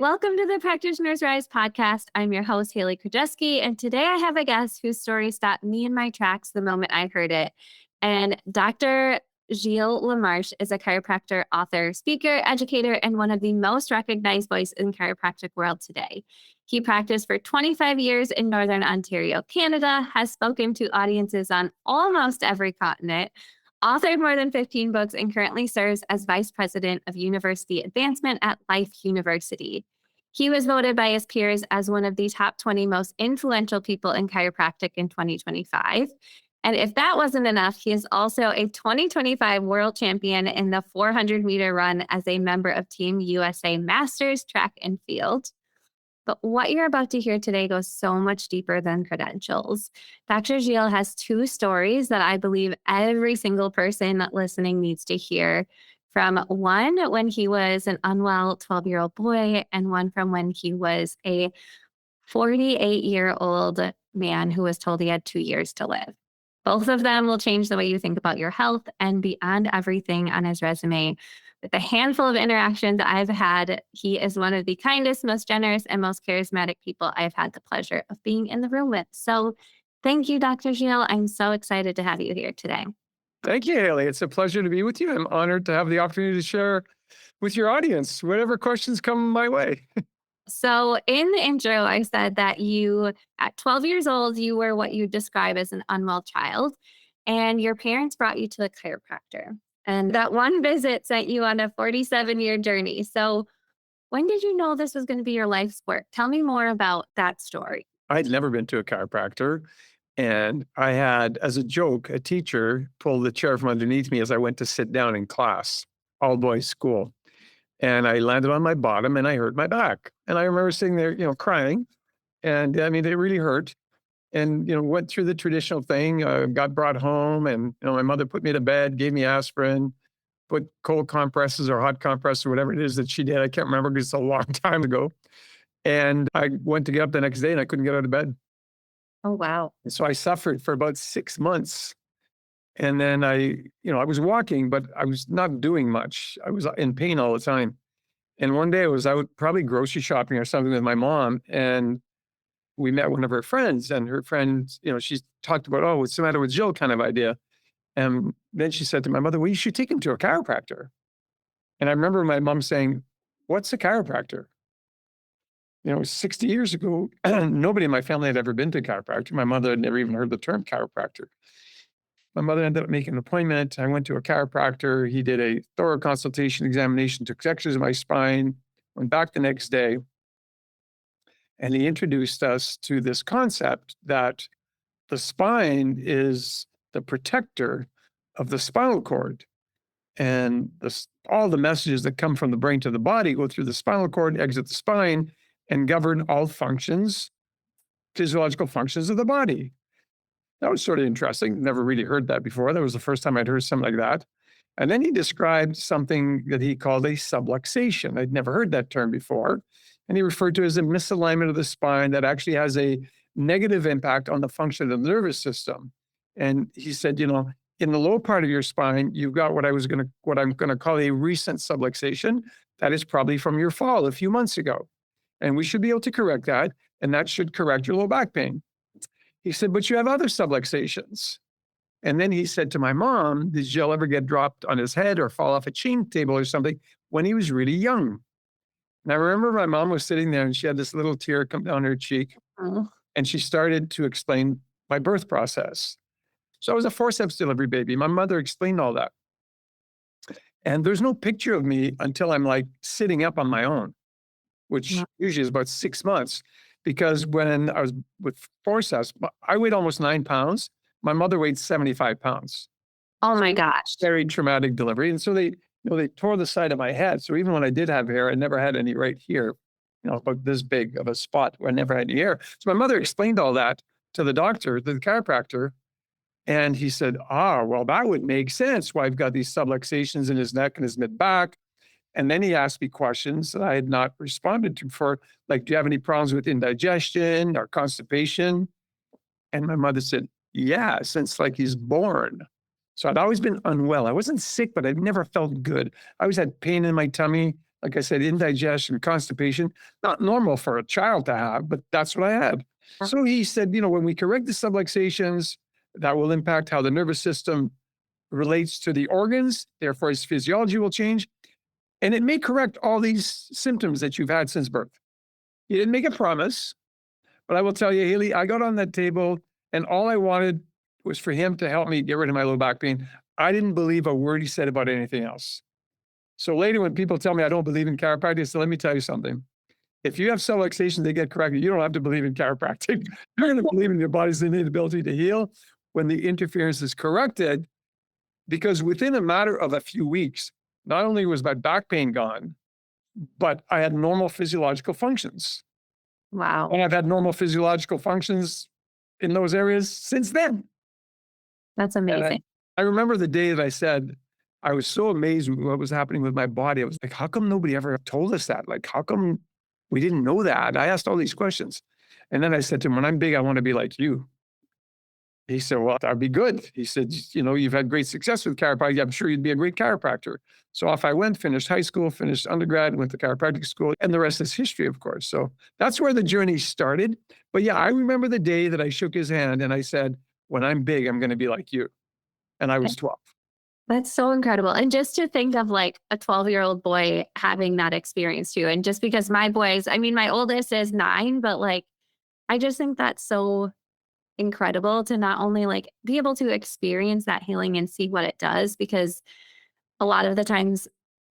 Welcome to the Practitioners Rise podcast. I'm your host, Hailey Krajewski, and today I have a guest whose story stopped me in my tracks the moment I heard it. And Dr. Gilles LaMarche is a chiropractor, author, speaker, educator, and one of the most recognized voices in chiropractic world today. He practiced for 25 years in Northern Ontario, Canada, has spoken to audiences on almost every continent, authored more than 15 books, and currently serves as Vice President of University Advancement at Life University. He was voted by his peers as one of the top 20 most influential people in chiropractic in 2025. And if that wasn't enough, he is also a 2025 world champion in the 400-meter run as a member of Team USA Masters Track and Field. But what you're about to hear today goes so much deeper than credentials. Dr. Gilles has two stories that I believe every single person listening needs to hear. From one when he was an unwell 12-year-old boy, and one from when he was a 48-year-old man who was told he had 2 years to live. Both of them will change the way you think about your health, and beyond everything on his resume, with a handful of interactions I've had, he is one of the kindest, most generous, and most charismatic people I've had the pleasure of being in the room with. So thank you, Dr. Gilles. I'm so excited to have you here today. Thank you, Hailey. It's a pleasure to be with you. I'm honored to have the opportunity to share with your audience whatever questions come my way. So in the intro, I said that you, at 12 years old, you were what you describe as an unwell child, and your parents brought you to the chiropractor. And that one visit sent you on a 47-year journey. So when did you know this was going to be your life's work? Tell me more about that story. I'd never been to a chiropractor. And I had, as a joke, a teacher pull the chair from underneath me as I went to sit down in class, all boys school. And I landed on my bottom and I hurt my back. And I remember sitting there, crying. And I mean, it really hurt. And, went through the traditional thing, got brought home and, my mother put me to bed, gave me aspirin, put cold compresses or hot compresses or whatever it is that she did. I can't remember because it's a long time ago. And I went to get up the next day and I couldn't get out of bed. Oh, wow. And so I suffered for about 6 months. And then I was walking, but I was not doing much. I was in pain all the time. And one day I was out probably grocery shopping or something with my mom. And we met one of her friends, and her friend, she talked about, oh, what's the matter with Jill kind of idea. And then she said to my mother, well, you should take him to a chiropractor. And I remember my mom saying, what's a chiropractor? 60 years ago, nobody in my family had ever been to a chiropractor. My mother had never even heard the term chiropractor. My mother ended up making an appointment. I went to a chiropractor. He did a thorough consultation examination, took sections of my spine, went back the next day. And he introduced us to this concept that the spine is the protector of the spinal cord. And all the messages that come from the brain to the body go through the spinal cord, exit the spine, and govern all functions, physiological functions of the body. That was sort of interesting. Never really heard that before. That was the first time I'd heard something like that. And then he described something that he called a subluxation. I'd never heard that term before. And he referred to it as a misalignment of the spine that actually has a negative impact on the function of the nervous system. And he said, in the low part of your spine, you've got what I'm going to call a recent subluxation. That is probably from your fall a few months ago. And we should be able to correct that. And that should correct your low back pain. He said, but you have other subluxations. And then he said to my mom, did Jill ever get dropped on his head or fall off a chain table or something when he was really young? And I remember my mom was sitting there and she had this little tear come down her cheek. Oh. And she started to explain my birth process. So I was a forceps delivery baby. My mother explained all that. And there's no picture of me until I'm like sitting up on my own, which usually is about 6 months. Because when I was with forceps, I weighed almost 9 pounds. My mother weighed 75 pounds. Oh my gosh. Very traumatic delivery. And so they tore the side of my head. So even when I did have hair, I never had any right here, about this big of a spot where I never had any hair. So my mother explained all that to the doctor, to the chiropractor. And he said, well, that would make sense why I've got these subluxations in his neck and his mid-back. And then he asked me questions that I had not responded to before, like, do you have any problems with indigestion or constipation? And my mother said, yeah, since like he's born. So I'd always been unwell. I wasn't sick, but I'd never felt good. I always had pain in my tummy, like I said, indigestion, constipation, not normal for a child to have, but that's what I had. So he said, when we correct the subluxations, that will impact how the nervous system relates to the organs, therefore his physiology will change. And it may correct all these symptoms that you've had since birth. He didn't make a promise, but I will tell you, Hailey, I got on that table and all I wanted was for him to help me get rid of my low back pain. I didn't believe a word he said about anything else. So later when people tell me I don't believe in chiropractic, I say, let me tell you something. If you have subluxation, they get corrected. You don't have to believe in chiropractic. You're going to believe in your body's innate ability to heal when the interference is corrected, because within a matter of a few weeks, not only was my back pain gone, but I had normal physiological functions. Wow. And I've had normal physiological functions in those areas since then. That's And amazing. I remember the day that I said, I was so amazed with what was happening with my body. I was like, how come nobody ever told us that? Like, how come we didn't know that? I asked all these questions. And then I said to him, when I'm big, I want to be like you. He said, well, that'd be good. He said, you've had great success with chiropractic. I'm sure you'd be a great chiropractor. So off I went, finished high school, finished undergrad, went to chiropractic school, and the rest is history, of course. So that's where the journey started. But yeah, I remember the day that I shook his hand and I said, when I'm big, I'm going to be like you. And I was 12. That's so incredible. And just to think of like a 12-year-old boy having that experience too. And just because my boys, I mean, my oldest is 9, but like, I just think that's so incredible to not only like be able to experience that healing and see what it does, because a lot of the times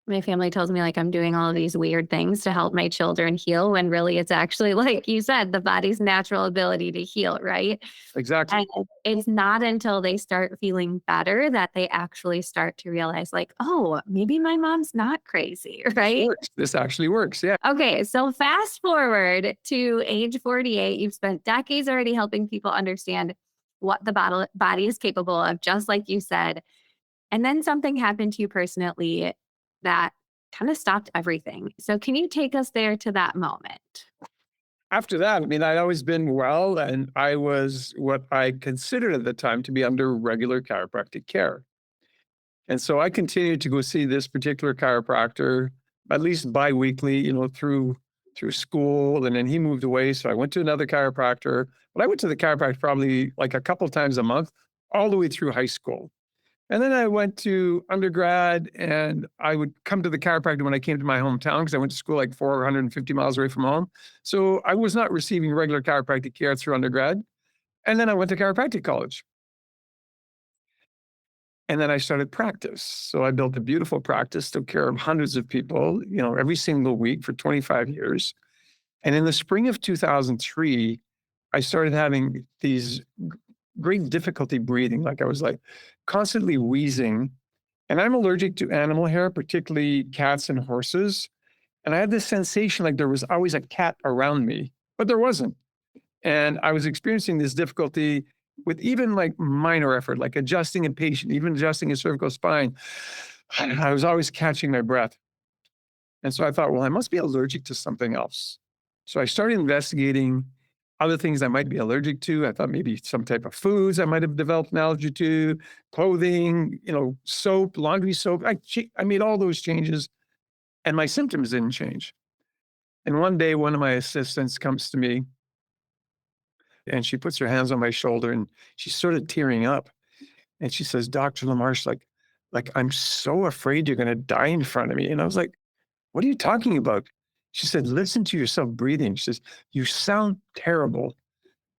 my family tells me like I'm doing all of these weird things to help my children heal when really it's actually like you said, the body's natural ability to heal, right? Exactly. And it's not until they start feeling better that they actually start to realize like, oh, maybe my mom's not crazy, right? This actually works. Yeah. Okay, so fast forward to age 48, you've spent decades already helping people understand what the body is capable of, just like you said. And then something happened to you personally that kind of stopped everything. So can you take us there to that moment? After that, I mean, I'd always been well, and I was what I considered at the time to be under regular chiropractic care. And so I continued to go see this particular chiropractor at least biweekly, through school. And then he moved away. So I went to another chiropractor, but I went to the chiropractor probably like a couple times a month, all the way through high school. And then I went to undergrad and I would come to the chiropractor when I came to my hometown because I went to school like 450 miles away from home. So I was not receiving regular chiropractic care through undergrad. And then I went to chiropractic college. And then I started practice. So I built a beautiful practice, took care of hundreds of people, every single week for 25 years. And in the spring of 2003, I started having these great difficulty breathing. Like I was like constantly wheezing. And I'm allergic to animal hair, particularly cats and horses. And I had this sensation like there was always a cat around me, but there wasn't. And I was experiencing this difficulty with even like minor effort, like adjusting a patient, even adjusting a cervical spine. I was always catching my breath. And so I thought, well, I must be allergic to something else. So I started investigating other things I might be allergic to. I thought maybe some type of foods I might have developed an allergy to, clothing, soap, laundry soap. I made all those changes and my symptoms didn't change. And one day, one of my assistants comes to me and she puts her hands on my shoulder and she's sort of tearing up. And she says, Dr. LaMarche, like I'm so afraid you're going to die in front of me. And I was like, what are you talking about? She said, listen to yourself breathing. She says, you sound terrible.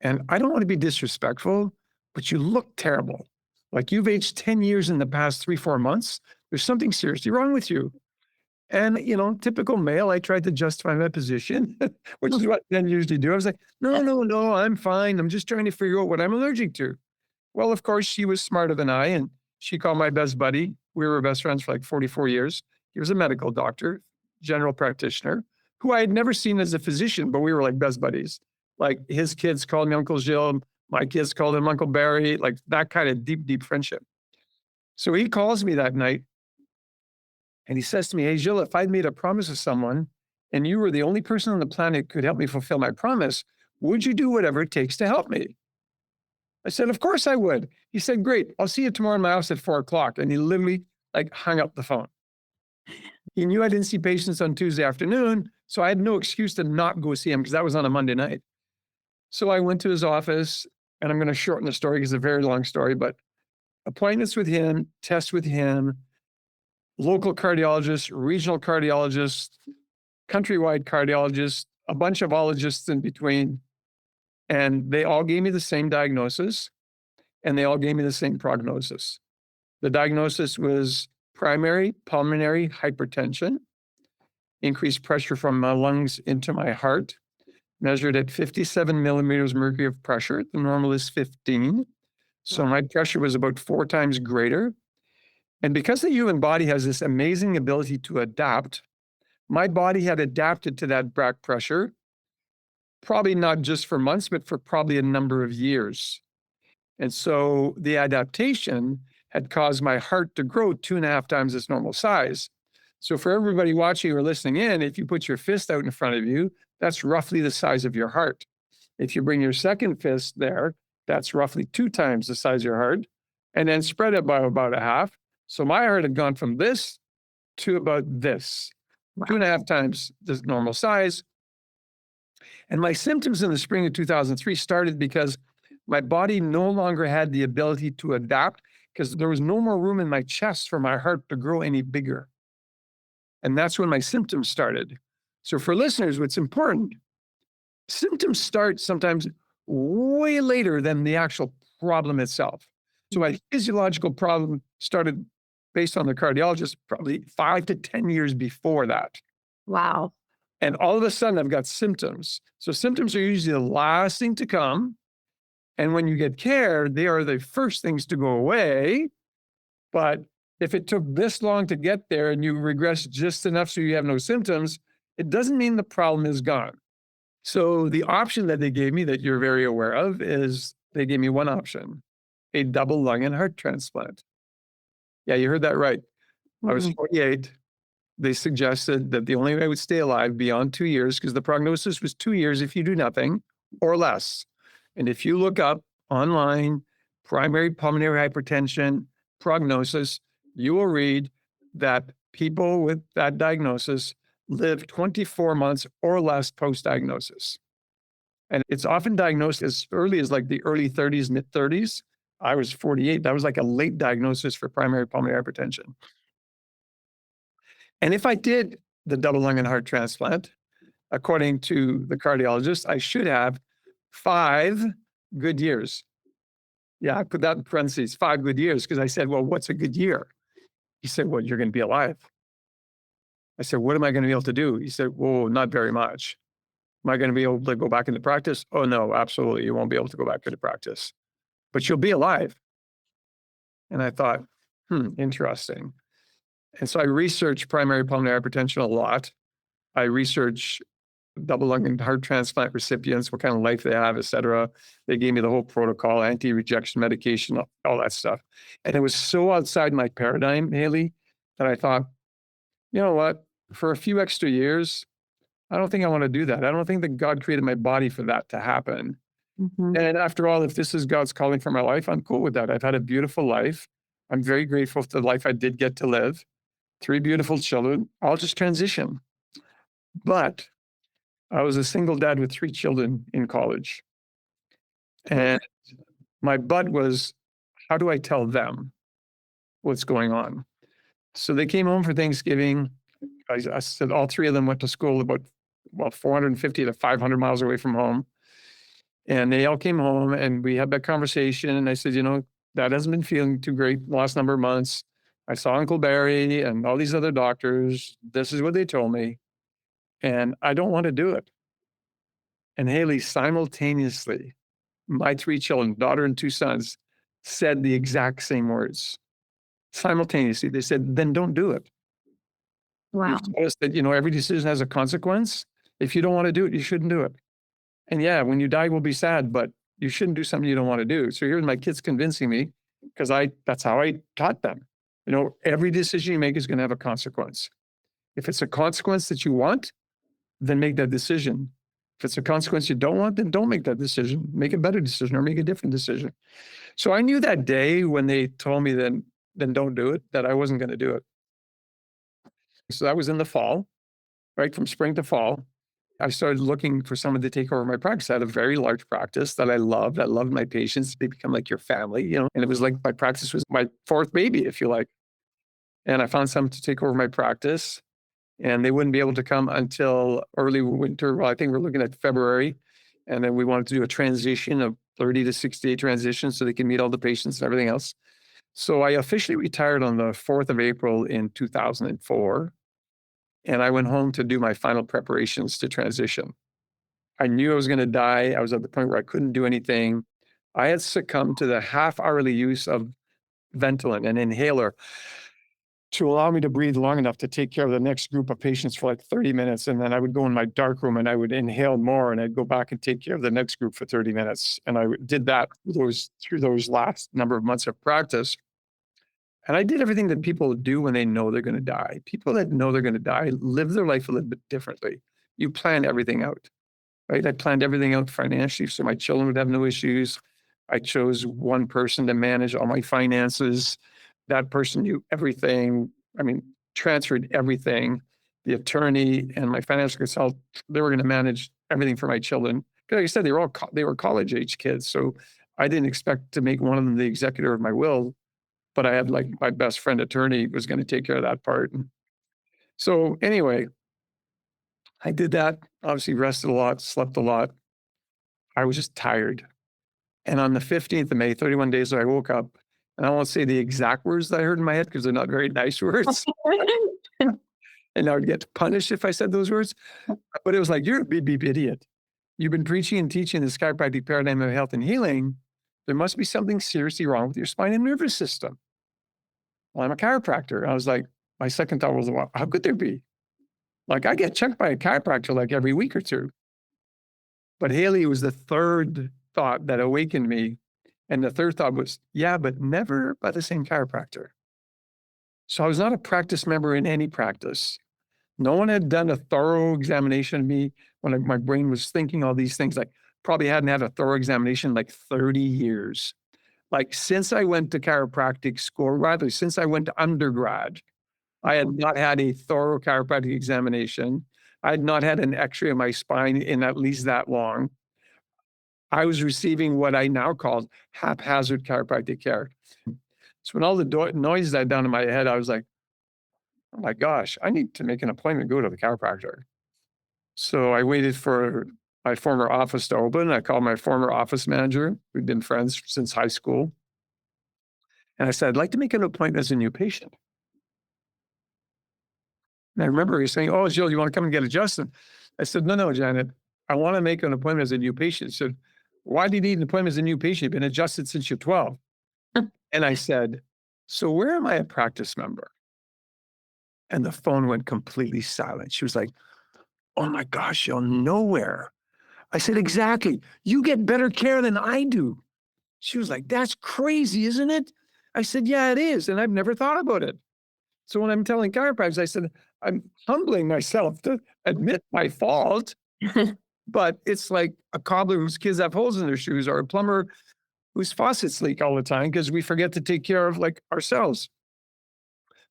And I don't want to be disrespectful, but you look terrible. Like you've aged 10 years in the past 3-4 months. There's something seriously wrong with you. And, typical male, I tried to justify my position, which is what men usually do. I was like, no, I'm fine. I'm just trying to figure out what I'm allergic to. Well, of course, she was smarter than I, and she called my best buddy. We were best friends for like 44 years. He was a medical doctor, general practitioner, who I had never seen as a physician, but we were like best buddies. Like his kids called me Uncle Gilles, my kids called him Uncle Barry, like that kind of deep, deep friendship. So he calls me that night and he says to me, hey, Gilles, if I'd made a promise to someone and you were the only person on the planet who could help me fulfill my promise, would you do whatever it takes to help me? I said, of course I would. He said, great. I'll see you tomorrow in my house at 4:00. And he literally like hung up the phone. He knew I didn't see patients on Tuesday afternoon, so I had no excuse to not go see him because that was on a Monday night. So I went to his office, and I'm going to shorten the story because it's a very long story, but appointments with him, tests with him, local cardiologist, regional cardiologist, countrywide cardiologist, a bunch of ologists in between. And they all gave me the same diagnosis, and they all gave me the same prognosis. The diagnosis was primary pulmonary hypertension, increased pressure from my lungs into my heart, measured at 57 millimeters mercury of pressure. The normal is 15. So my pressure was about 4 times greater. And because the human body has this amazing ability to adapt, my body had adapted to that back pressure, probably not just for months, but for probably a number of years. And so the adaptation had caused my heart to grow 2.5 times its normal size. So for everybody watching or listening in, if you put your fist out in front of you, that's roughly the size of your heart. If you bring your second fist there, that's roughly 2 times the size of your heart, and then spread it by about a half. So my heart had gone from this to about this, Wow. 2.5 times the normal size. And my symptoms in the spring of 2003 started because my body no longer had the ability to adapt because there was no more room in my chest for my heart to grow any bigger. And that's when my symptoms started. So for listeners, what's important, symptoms start sometimes way later than the actual problem itself. So my physiological problem started based on the cardiologist probably 5 to 10 years before that. Wow. And all of a sudden I've got symptoms. So symptoms are usually the last thing to come. And when you get care, they are the first things to go away. But if it took this long to get there and you regress just enough so you have no symptoms, it doesn't mean the problem is gone. So the option that they gave me that you're very aware of is they gave me one option, a double lung and heart transplant. Yeah, you heard that right. I was 48. They suggested that the only way I would stay alive beyond 2 years, because the prognosis was 2 years if you do nothing or less. And if you look up online, primary pulmonary hypertension prognosis, you will read that people with that diagnosis live 24 months or less post-diagnosis. And it's often diagnosed as early as like the early 30s, mid 30s. I was 48. That was like a late diagnosis for primary pulmonary hypertension. And if I did the double lung and heart transplant, according to the cardiologist, I should have 5 good years. Yeah, I put that in parentheses, 5 good years, because I said, well, what's a good year? He said, well, you're going to be alive. I said, what am I going to be able to do? He said, well, not very much. Am I going to be able to go back into practice? Oh, no, absolutely. You won't be able to go back into practice, but you'll be alive. And I thought, interesting. And so I researched primary pulmonary hypertension a lot. I researched double lung and heart transplant recipients, what kind of life they have, et cetera. They gave me the whole protocol, anti-rejection medication, all that stuff. And it was so outside my paradigm, Hailey, that I thought, you know what, for a few extra years, I don't think I want to do that. I don't think that God created my body for that to happen. Mm-hmm. And after all, if this is God's calling for my life, I'm cool with that. I've had a beautiful life. I'm very grateful for the life I did get to live. 3 beautiful children. I'll just transition. But I was a single dad with 3 children in college. And my butt was, how do I tell them what's going on? So they came home for Thanksgiving. I said all 3 of them went to school about 450 to 500 miles away from home. And they all came home and we had that conversation. And I said, Dad hasn't been feeling too great the last number of months. I saw Uncle Barry and all these other doctors. This is what they told me. And I don't want to do it. And Hailey, simultaneously, my 3 children, daughter and 2 sons, said the exact same words. Simultaneously, they said, then don't do it. Wow. You've told us that, every decision has a consequence. If you don't want to do it, you shouldn't do it. And yeah, when you die, we'll be sad, but you shouldn't do something you don't want to do. So here's my kids convincing me, because that's how I taught them. Every decision you make is going to have a consequence. If it's a consequence that you want, then make that decision. If it's a consequence you don't want, then don't make that decision. Make a better decision or make a different decision. So I knew that day when they told me then don't do it, that I wasn't going to do it. So that was in the fall, right? From spring to fall. I started looking for someone to take over my practice. I had a very large practice that I loved. I loved my patients. They become like your family, and it was like my practice was my fourth baby, if you like. And I found someone to take over my practice, and they wouldn't be able to come until early winter. Well, I think we're looking at February. And then we wanted to do a transition of 30 to 60-day transition so they can meet all the patients and everything else. So I officially retired on the 4th of April in 2004. And I went home to do my final preparations to transition. I knew I was going to die. I was at the point where I couldn't do anything. I had succumbed to the half-hourly use of Ventolin, an inhaler, to allow me to breathe long enough to take care of the next group of patients for like 30 minutes. And then I would go in my dark room and I would inhale more and I'd go back and take care of the next group for 30 minutes. And I did that through those last number of months of practice. And I did everything that people do when they know they're going to die. People that know they're going to die live their life a little bit differently. You plan everything out, right? I planned everything out financially so my children would have no issues. I chose one person to manage all my finances. That person knew everything. I mean, transferred everything. The attorney and my financial consultant, they were going to manage everything for my children. Like I said, they were college age kids. So I didn't expect to make one of them the executor of my will, but I had like my best friend attorney was going to take care of that part. So anyway, I did that. Obviously rested a lot, slept a lot. I was just tired. And on the 15th of May, 31 days ago, I woke up, and I won't say the exact words that I heard in my head because they're not very nice words. And I would get punished if I said those words. But it was like, you're a beep, beep idiot. You've been preaching and teaching this chiropractic paradigm of health and healing. There must be something seriously wrong with your spine and nervous system. Well, I'm a chiropractor. And I was like, my second thought was, well, how could there be? Like, I get checked by a chiropractor like every week or two. But Hailey was the third thought that awakened me. And the third thought was, yeah, but never by the same chiropractor. So I was not a practice member in any practice. No one had done a thorough examination of me when my brain was thinking all these things. Like, probably hadn't had a thorough examination in like 30 years. Like, since I went to chiropractic school, or rather, since I went to undergrad, I had not had a thorough chiropractic examination. I had not had an x-ray of my spine in at least that long. I was receiving what I now call haphazard chiropractic care. So when all the noise died down in my head, I was like, oh my gosh, I need to make an appointment, go to the chiropractor. So I waited for my former office to open. I called my former office manager. We'd been friends since high school. And I said, I'd like to make an appointment as a new patient. And I remember he saying, oh, Gilles, you want to come and get adjusted? I said, no, Janet, I want to make an appointment as a new patient. She said, why do you need an appointment as a new patient? You've been adjusted since you're 12. And I said, so where am I a practice member? And the phone went completely silent. She was like, oh my gosh, you're nowhere. I said, exactly. You get better care than I do. She was like, that's crazy, isn't it? I said, yeah, it is. And I've never thought about it. So when I'm telling chiropractors, I said, I'm humbling myself to admit my fault, but it's like a cobbler whose kids have holes in their shoes or a plumber whose faucets leak all the time because we forget to take care of like ourselves.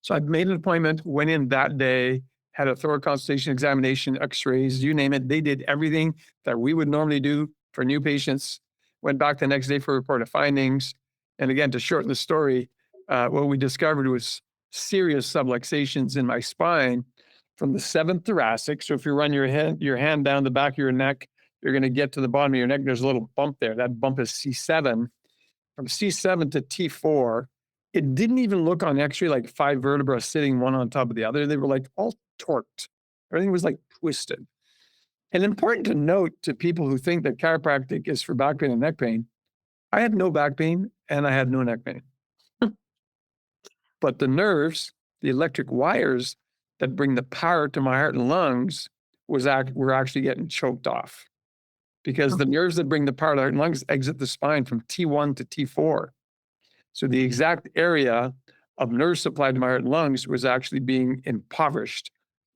So I made an appointment, went in that day, had a thorough consultation, examination, x-rays, you name it. They did everything that we would normally do for new patients, went back the next day for a report of findings. And again, to shorten the story, what we discovered was serious subluxations in my spine from the 7th thoracic. So if you run your hand down the back of your neck, you're going to get to the bottom of your neck. There's a little bump there. That bump is C7. From C7 to T4, it didn't even look on x-ray like 5 vertebrae sitting one on top of the other. They were like all torqued. Everything was like twisted. And important to note to people who think that chiropractic is for back pain and neck pain, I had no back pain and I had no neck pain. But the nerves, the electric wires that bring the power to my heart and lungs were actually getting choked off because the nerves that bring the power to the heart and lungs exit the spine from T1 to T4. So the exact area of nerve supply to my heart and lungs was actually being impoverished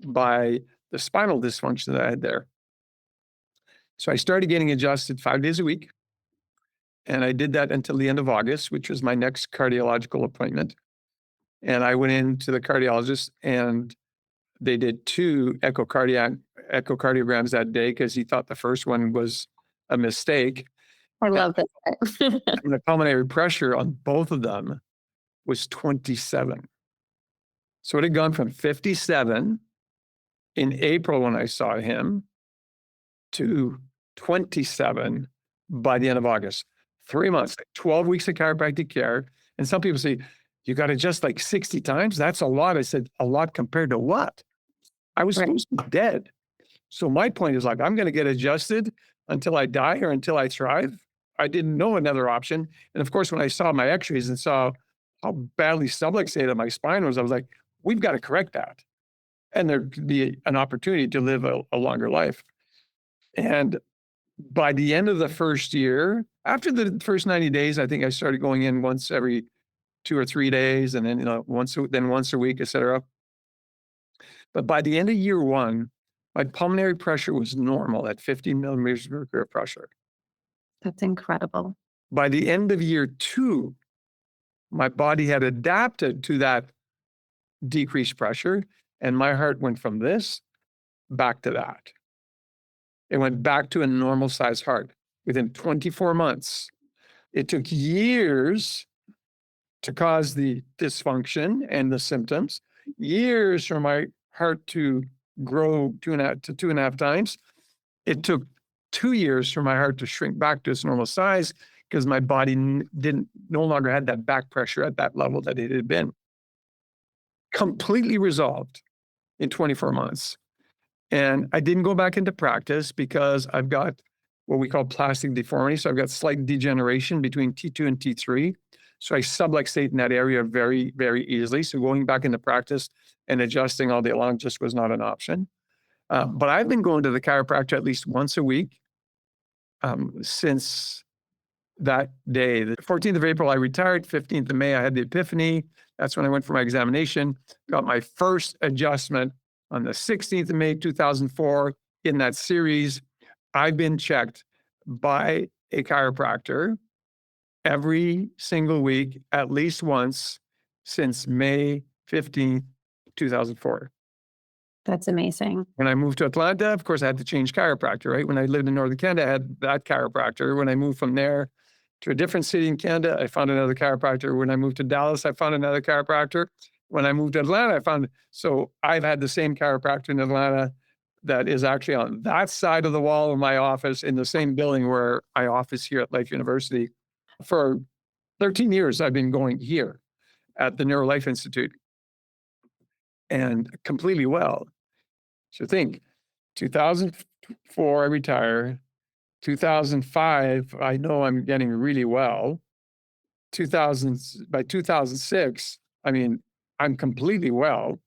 by the spinal dysfunction that I had there. So I started getting adjusted 5 days a week. And I did that until the end of August, which was my next cardiological appointment. And I went into the cardiologist and They did 2 echocardiograms that day because he thought the first one was a mistake. I love this. And the pulmonary pressure on both of them was 27. So it had gone from 57 in April when I saw him to 27 by the end of August. 3 months, 12 weeks of chiropractic care. And some people say, you got to adjust like 60 times? That's a lot. I said, a lot compared to what? I was supposed to be dead. So my point is like, I'm going to get adjusted until I die or until I thrive. I didn't know another option. And of course, when I saw my x-rays and saw how badly subluxated my spine was, I was like, we've got to correct that. And there could be an opportunity to live a longer life. And by the end of the first year, after the first 90 days, I think I started going in once every 2 or 3 days, and then once a week, et cetera. But by the end of year 1, my pulmonary pressure was normal at 50 millimeters of mercury of pressure. That's incredible. By the end of year 2, my body had adapted to that decreased pressure, and my heart went from this back to that. It went back to a normal size heart within 24 months. It took years to cause the dysfunction and the symptoms, years for my heart to grow 2.5 times. It took 2 years for my heart to shrink back to its normal size because my body no longer had that back pressure at that level that it had been. Completely resolved in 24 months. And I didn't go back into practice because I've got what we call plastic deformity. So I've got slight degeneration between T2 and T3. So I subluxate in that area very, very easily. So going back into practice and adjusting all day long just was not an option. But I've been going to the chiropractor at least once a week since that day. The 14th of April, I retired. 15th of May, I had the epiphany. That's when I went for my examination, got my first adjustment on the 16th of May, 2004. In that series, I've been checked by a chiropractor every single week, at least once, since May 15th, 2004. That's amazing. When I moved to Atlanta, of course, I had to change chiropractor, right? When I lived in Northern Canada, I had that chiropractor. When I moved from there to a different city in Canada, I found another chiropractor. When I moved to Dallas, I found another chiropractor. When I moved to Atlanta, so I've had the same chiropractor in Atlanta that is actually on that side of the wall of my office in the same building where I office here at Life University. For 13 years, I've been going here at the NeuroLife Institute and completely well. So think, 2004, I retire. 2005, I know I'm getting really well. By 2006, I mean, I'm completely well.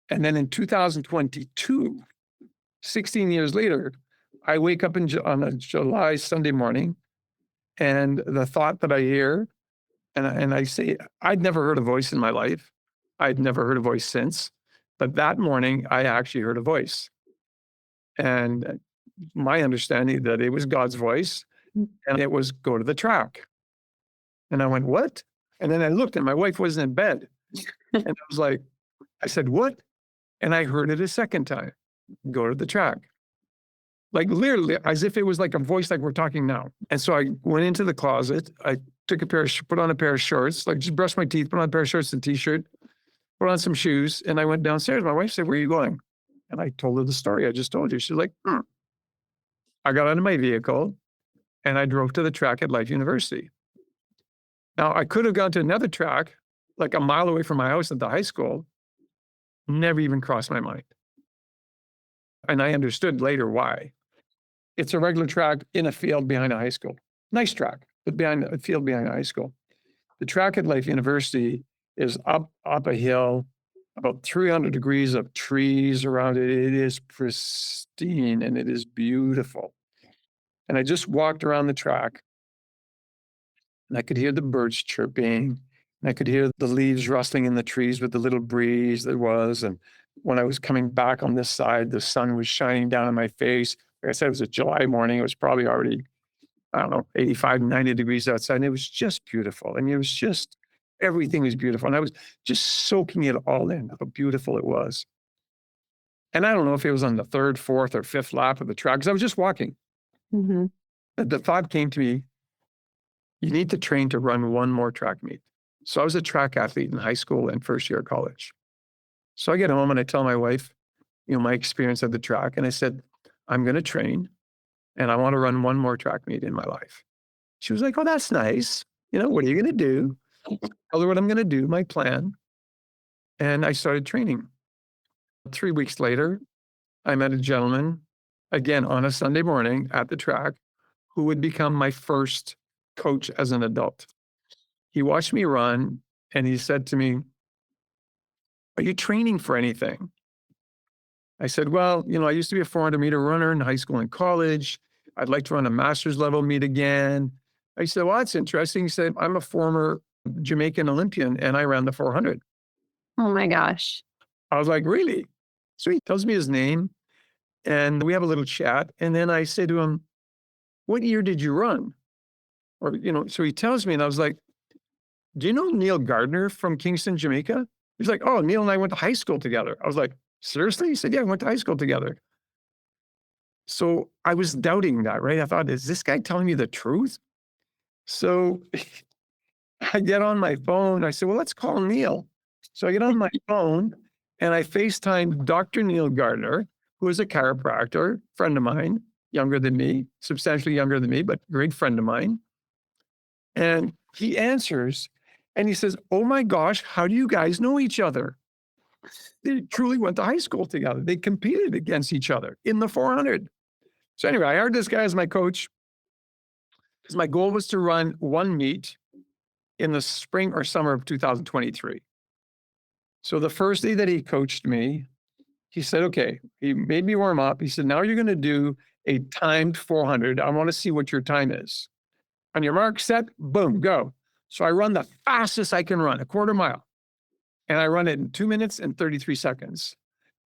And then in 2022, 16 years later, I wake up on a July Sunday morning, and the thought that I hear, and I say, I'd never heard a voice in my life. I'd never heard a voice since. But that morning, I actually heard a voice. And my understanding that it was God's voice, and it was go to the track. And I went, what? And then I looked, and my wife wasn't in bed. And I was like, I said, what? And I heard it a second time, go to the track. Like literally, as if it was like a voice like we're talking now. And so I went into the closet. I took put on a pair of shorts, like just brushed my teeth, put on a pair of shorts and t-shirt, put on some shoes, and I went downstairs. My wife said, where are you going? And I told her the story I just told you. She's like, I got out of my vehicle and I drove to the track at Life University. Now, I could have gone to another track, like a mile away from my house at the high school. Never even crossed my mind. And I understood later why. It's a regular track in a field behind a high school. Nice track, but behind a field behind a high school. The track at Life University is up a hill, about 300 degrees of trees around it. It is pristine and it is beautiful. And I just walked around the track and I could hear the birds chirping and I could hear the leaves rustling in the trees with the little breeze there was. And when I was coming back on this side, the sun was shining down on my face. Like I said, it was a July morning. It was probably already, 85, 90 degrees outside. And it was just beautiful. I mean, it was just Everything was beautiful. And I was just soaking it all in, how beautiful it was. And I don't know if it was on the third, fourth, or fifth lap of the track, because I was just walking. Mm-hmm. The thought came to me, you need to train to run one more track meet. So I was a track athlete in high school and first year of college. So I get home and I tell my wife, my experience at the track. And I said, I'm going to train and I want to run one more track meet in my life. She was like, oh, that's nice. What are you going to do? Tell her what I'm going to do, my plan. And I started training. 3 weeks later, I met a gentleman, again, on a Sunday morning at the track, who would become my first coach as an adult. He watched me run and he said to me, are you training for anything? I said, well, I used to be a 400-meter runner in high school and college. I'd like to run a master's level meet again. I said, well, that's interesting. He said, I'm a former Jamaican Olympian and I ran the 400. Oh my gosh. I was like, really? So he tells me his name and we have a little chat. And then I say to him, what year did you run? Or, so he tells me and I was like, do you know Neil Gardner from Kingston, Jamaica? He's like, oh, Neil and I went to high school together. I was like, seriously? He said, yeah, we went to high school together. So I was doubting that, right? I thought, is this guy telling me the truth? So I get on my phone. I said, well, let's call Neil. So I get on my phone and I FaceTime Dr. Neil Gardner, who is a chiropractor, friend of mine, younger than me, substantially younger than me, but great friend of mine. And he answers and he says, oh my gosh, how do you guys know each other? They truly went to high school together. They competed against each other in the 400. So anyway, I hired this guy as my coach because my goal was to run one meet in the spring or summer of 2023. So the first day that he coached me, he said, okay, he made me warm up. He said, now you're going to do a timed 400. I want to see what your time is. On your mark, set, boom, go. So I run the fastest I can run, a quarter mile. And I run it in 2 minutes and 33 seconds.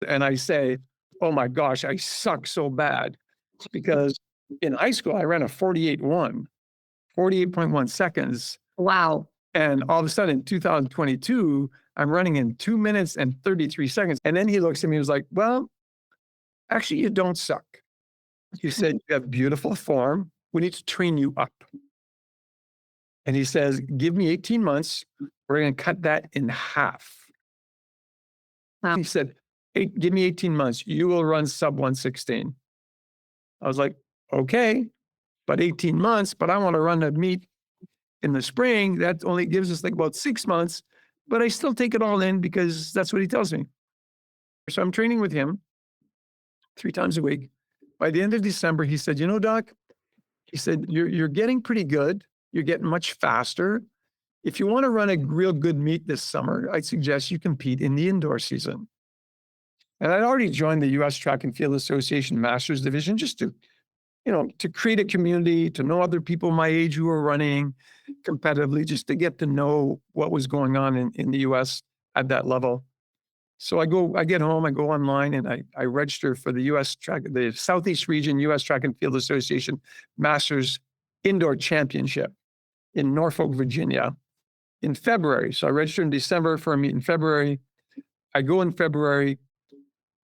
And I say, oh my gosh, I suck so bad. Because in high school, I ran a 48.1 seconds. Wow. And all of a sudden, in 2022, I'm running in 2 minutes and 33 seconds. And then he looks at me and was like, well, actually, you don't suck. He said, you have beautiful form. We need to train you up. And he says, give me 18 months. We're going to cut that in half. Wow. He said, hey, give me 18 months. You will run sub 116. I was like, okay, but 18 months, but I want to run a meet in the spring. That only gives us like about 6 months, but I still take it all in because that's what he tells me. So I'm training with him 3 times a week. By the end of December, he said, Doc, he said, you're getting pretty good. You're getting much faster. If you want to run a real good meet this summer, I'd suggest you compete in the indoor season. And I'd already joined the U.S. Track and Field Association Masters Division just to, to create a community, to know other people my age who were running competitively, just to get to know what was going on in the U.S. at that level. So I get home, I go online, and I register for the the Southeast Region U.S. Track and Field Association Masters Indoor Championship in Norfolk, Virginia, in February. So I registered in December for a meet in February. I go in February,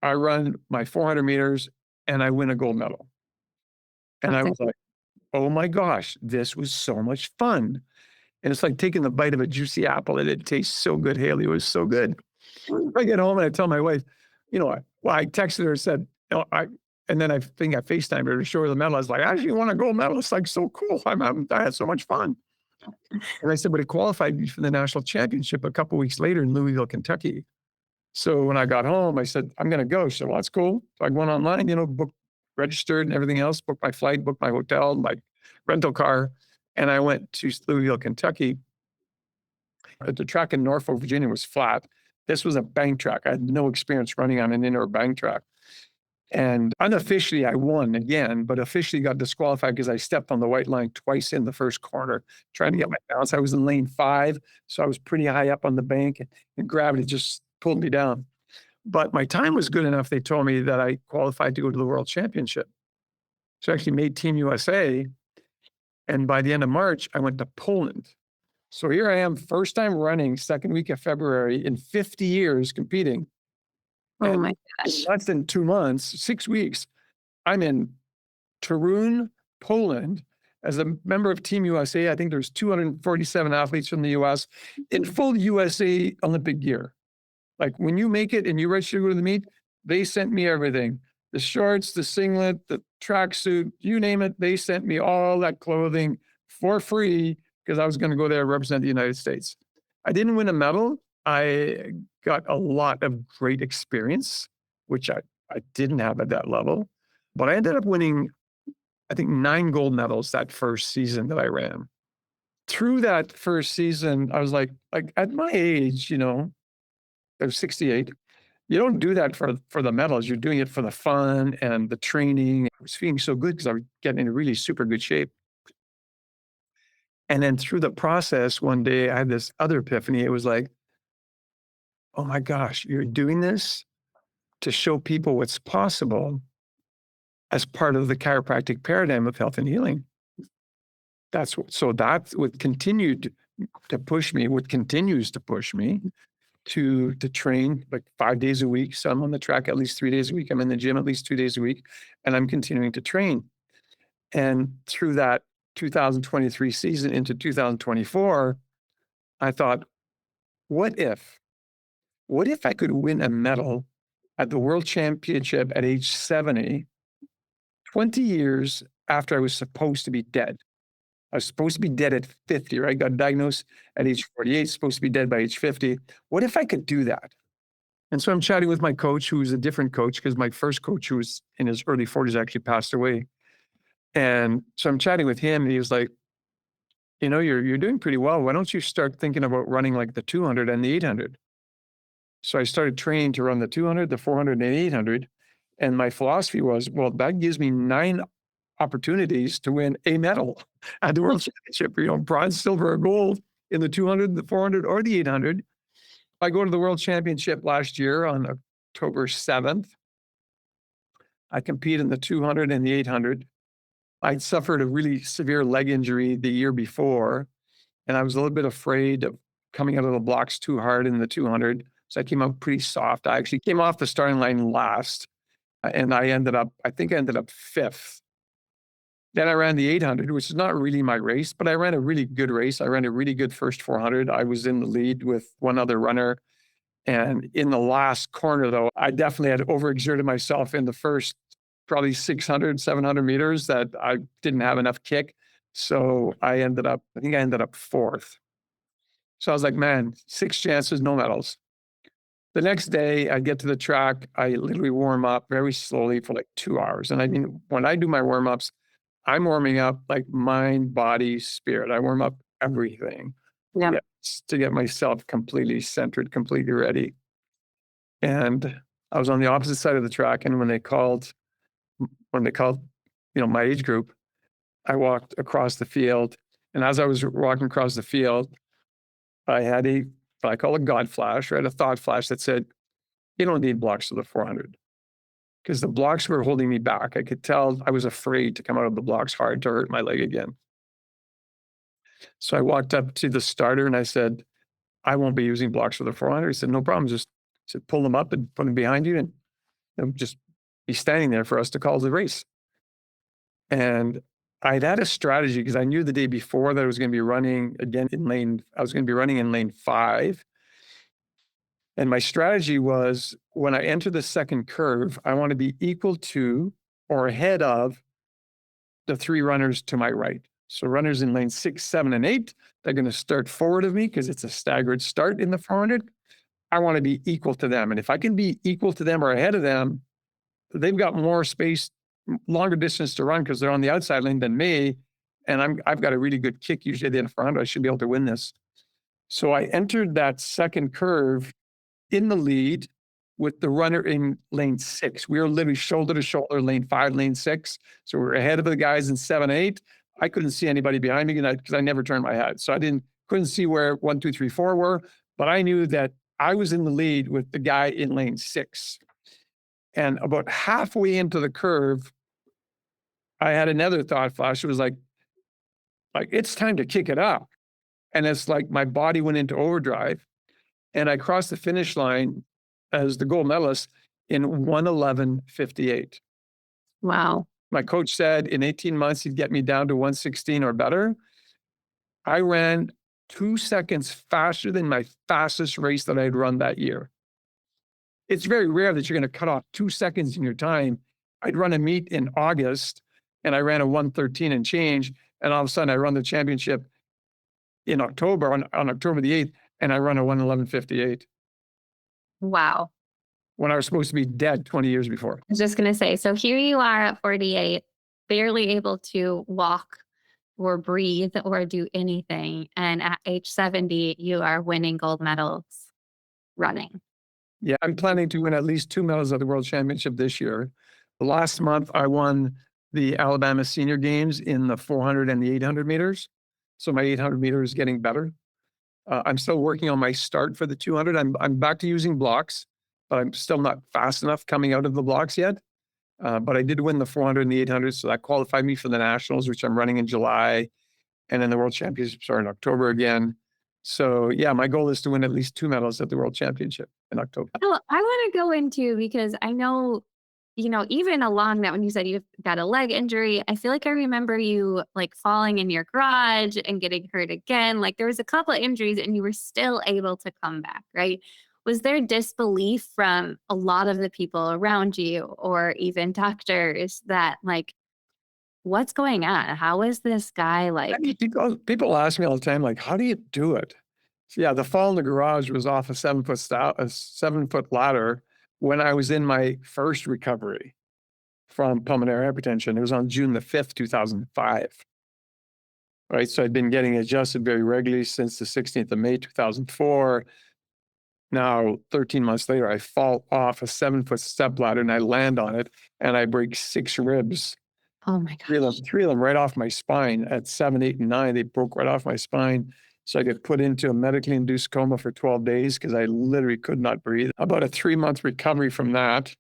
I run my 400 meters, and I win a gold medal. And I was like, oh my gosh, this was so much fun. And it's like taking the bite of a juicy apple, and it tastes so good, Hailey. It was so good. I get home and I tell my wife, I texted her and said, and then I think I FaceTimed her to show her the medal. I was like, I actually won a gold medal. It's like so cool. I had so much fun. And I said, but it qualified me for the national championship a couple of weeks later in Louisville, Kentucky. So when I got home, I said, I'm going to go. She said, well, that's cool. So I went online, booked, registered and everything else, booked my flight, booked my hotel, my rental car. And I went to Louisville, Kentucky. The track in Norfolk, Virginia was flat. This was a bank track. I had no experience running on an indoor bank track. And unofficially, I won again, but officially got disqualified because I stepped on the white line twice in the first corner, trying to get my balance. I was in lane 5, so I was pretty high up on the bank, and gravity just pulled me down. But my time was good enough. They told me that I qualified to go to the World Championship. So I actually made Team USA. And by the end of March, I went to Poland. So here I am, first time running, second week of February in 50 years competing. Oh And my in gosh. less than 2 months, 6 weeks, I'm in Torun, Poland, as a member of Team USA. I think there's 247 athletes from the US in full USA Olympic gear. Like when you make it and you register to go to the meet, they sent me everything. The shorts, the singlet, the tracksuit, you name it, they sent me all that clothing for free because I was going to go there and represent the United States. I didn't win a medal. I got a lot of great experience, which I didn't have at that level. But I ended up winning, I think, 9 gold medals that first season that I ran. Through that first season, I was like at my age, I was 68. You don't do that for the medals. You're doing it for the fun and the training. I was feeling so good because I was getting in really super good shape. And then through the process, one day I had this other epiphany. It was like, oh my gosh, you're doing this to show people what's possible as part of the chiropractic paradigm of health and healing. That's what continued to push me, what continues to push me to train like 5 days a week. So I'm on the track at least 3 days a week. I'm in the gym at least 2 days a week, and I'm continuing to train. And through that 2023 season into 2024, I thought, what if? What if I could win a medal at the World Championship at age 70, 20 years after I was supposed to be dead? I was supposed to be dead at 50, right? Got diagnosed at age 48, supposed to be dead by age 50. What if I could do that? And so I'm chatting with my coach, who's a different coach, because my first coach, who was in his early 40s, actually passed away. And so I'm chatting with him, and he was like, you're doing pretty well. Why don't you start thinking about running like the 200 and the 800? So I started training to run the 200, the 400, and 800. And my philosophy was, well, that gives me 9 opportunities to win a medal at the World Championship, bronze, silver, or gold in the 200, the 400, or the 800. I go to the World Championship last year on October 7th. I compete in the 200 and the 800. I'd suffered a really severe leg injury the year before, and I was a little bit afraid of coming out of the blocks too hard in the 200. So I came out pretty soft. I actually came off the starting line last, and I think I ended up 5th. Then I ran the 800, which is not really my race, but I ran a really good race. I ran a really good first 400. I was in the lead with one other runner. And in the last corner, though, I definitely had overexerted myself in the first probably 600, 700 meters that I didn't have enough kick. So I ended up 4th. So I was like, man, 6 chances, no medals. The next day, I get to the track. I literally warm up very slowly for like 2 hours. And I mean, when I do my warm-ups, I'm warming up like mind, body, spirit. I warm up everything Yeah. to get myself completely centered, completely ready. And I was on the opposite side of the track. And when they called, my age group, I walked across the field. And as I was walking across the field, I had what I call a God flash, right? A thought flash that said, you don't need blocks for the 400. Because the blocks were holding me back. I could tell I was afraid to come out of the blocks hard to hurt my leg again. So I walked up to the starter and I said, I won't be using blocks for the 400. He said, no problem. Just pull them up and put them behind you and they'll just be standing there for us to call the race. And I'd had a strategy because I knew the day before that I was going to be running again I was going to be running in lane 5. And my strategy was when I enter the second curve, I want to be equal to or ahead of the 3 runners to my right. So runners in lane 6, 7, and 8, they're going to start forward of me because it's a staggered start in the 400. I want to be equal to them. And if I can be equal to them or ahead of them, they've got more space, longer distance to run because they're on the outside lane than me. And I've got a really good kick usually at the end of 400. I should be able to win this. So I entered that second curve in the lead with the runner in lane 6. We were literally shoulder to shoulder, lane 5, lane 6. So we're ahead of the guys in 7, 8. I couldn't see anybody behind me because I never turned my head. So couldn't see where 1, 2, 3, 4 were, but I knew that I was in the lead with the guy in lane 6. And about halfway into the curve, I had another thought flash. It was like it's time to kick it up. And it's like my body went into overdrive, and I crossed the finish line as the gold medalist in 1:11:58. Wow. My coach said in 18 months, he'd get me down to 1:16 or better. I ran 2 seconds faster than my fastest race that I'd run that year. It's very rare that you're going to cut off 2 seconds in your time. I'd run a meet in August and I ran a 1:13 and change. And all of a sudden I run the championship in October, on October the 8th, and I run a 1:11:58 Wow. when I was supposed to be dead 20 years before. I was just going to say, so here you are at 48, barely able to walk or breathe or do anything. And at age 70, you are winning gold medals running. Yeah, I'm planning to win at least 2 medals at the World Championship this year. Last month, I won the Alabama Senior Games in the 400 and the 800 meters. So my 800 meter is getting better. I'm still working on my start for the 200. I'm back to using blocks, but I'm still not fast enough coming out of the blocks yet. But I did win the 400 and the 800, so that qualified me for the Nationals, which I'm running in July, and then the World Championships are in October again. So yeah, my goal is to win at least 2 medals at the World Championship in October. Well, I want to go into because I know, even along that when you said you've got a leg injury, I feel like I remember you like falling in your garage and getting hurt again. Like there was a couple of injuries and you were still able to come back, right? Was there disbelief from a lot of the people around you or even doctors that like, what's going on? How is this guy I like? mean, people ask me all the time, like, how do you do it? So yeah, the fall in the garage was off a 7-foot ladder when I was in my first recovery from pulmonary hypertension. It was on June the 5th, 2005. Right. So I'd been getting adjusted very regularly since the 16th of May, 2004. Now, 13 months later, I fall off a 7-foot step ladder and I land on it and I break 6 ribs. Oh my Three of them, gosh. three of them right off my spine at 7, 8, and 9. They broke right off my spine. So I get put into a medically induced coma for 12 days because I literally could not breathe. About a 3-month recovery from that.